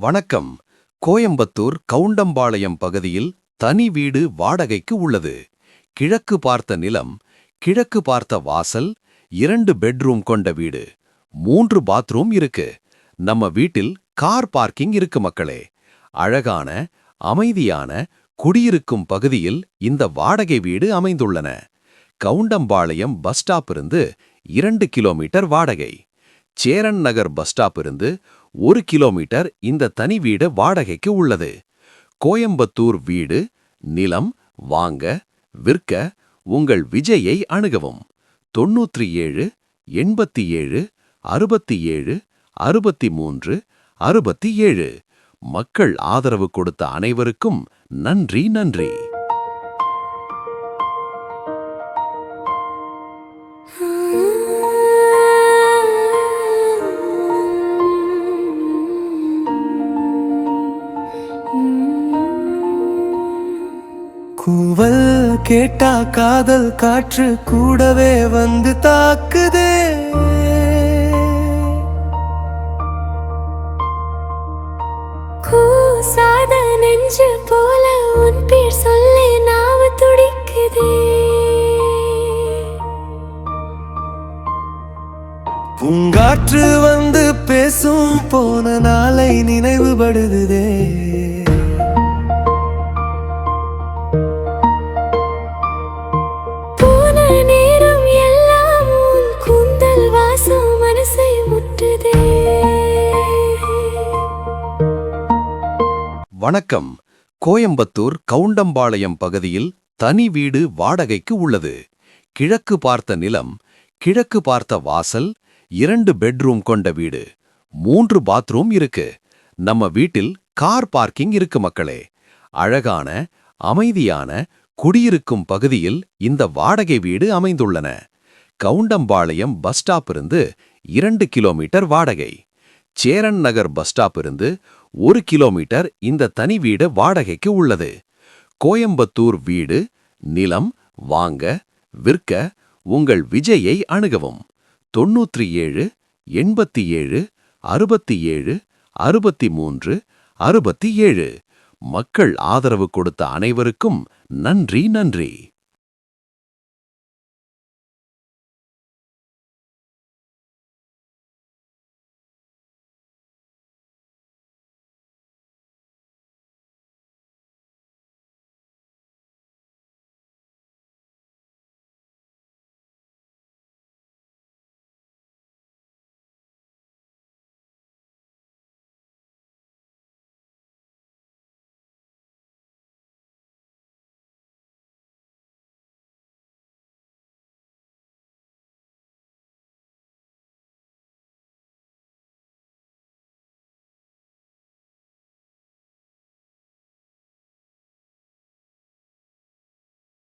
வணக்கம். கோயம்புத்தூர் கவுண்டம்பாளையம் பகுதியில் தனி வீடு வாடகைக்கு உள்ளது. கிழக்கு பார்த்த நிலம், கிழக்கு பார்த்த வாசல், 2 பெட்ரூம் கொண்ட வீடு, 3 பாத்ரூம் இருக்கு. நம்ம வீட்டில் கார் பார்க்கிங் இருக்கு மக்களே. அழகான, அமைதியான, குடியிருக்கும் பகுதியில் இந்த வாடகை வீடு அமைந்துள்ளன. கவுண்டம்பாளையம் பஸ் ஸ்டாப் இருந்து 2 கிலோமீட்டர் வாடகை. சேரன் நகர் பஸ் ஸ்டாப் இருந்து 1 கிலோமீட்டர் இந்த தனி வீடு வாடகைக்கு உள்ளது. கோயம்புத்தூர் வீடு, நிலம் வாங்க, விற்க உங்கள் விஜயை அணுகவும். 97 87 67 63 67. மக்கள் ஆதரவு கொடுத்த அனைவருக்கும் நன்றி நன்றி. கூவல் கேட்டா காதல் காற்று கூடவே வந்து தாக்குதே. கூசாத நெஞ்சு போல உன் பேர் சொல்லி நாவு துடிக்குதே. பூங்காற்று வந்து பேசும் போன நாளை நினைவுபடுதே. வணக்கம். கோயம்புத்தூர் கவுண்டம்பாளையம் பகுதியில் தனி வீடு வாடகைக்கு உள்ளது. கிழக்கு பார்த்த நிலம், கிழக்கு பார்த்த வாசல், 2 பெட்ரூம் கொண்ட வீடு, 3 பாத்ரூம் இருக்கு. நம்ம வீட்டில் கார் பார்க்கிங் இருக்கு மக்களே. அழகான, அமைதியான, குடியிருக்கும் பகுதியில் இந்த வாடகை வீடு அமைந்துள்ளன. கவுண்டம்பாளையம் பஸ் ஸ்டாப் இருந்து 2 கிலோமீட்டர் வாடகை. சேரன் நகர் பஸ் ஸ்டாப் இருந்து 1 கிலோமீட்டர் இந்த தனி வீடு வாடகைக்கு உள்ளது. கோயம்புத்தூர் வீடு, நிலம் வாங்க, விற்க உங்கள் விஜயை அணுகவும். 97 87 67 63 67. மக்கள் ஆதரவு கொடுத்த அனைவருக்கும் நன்றி நன்றி.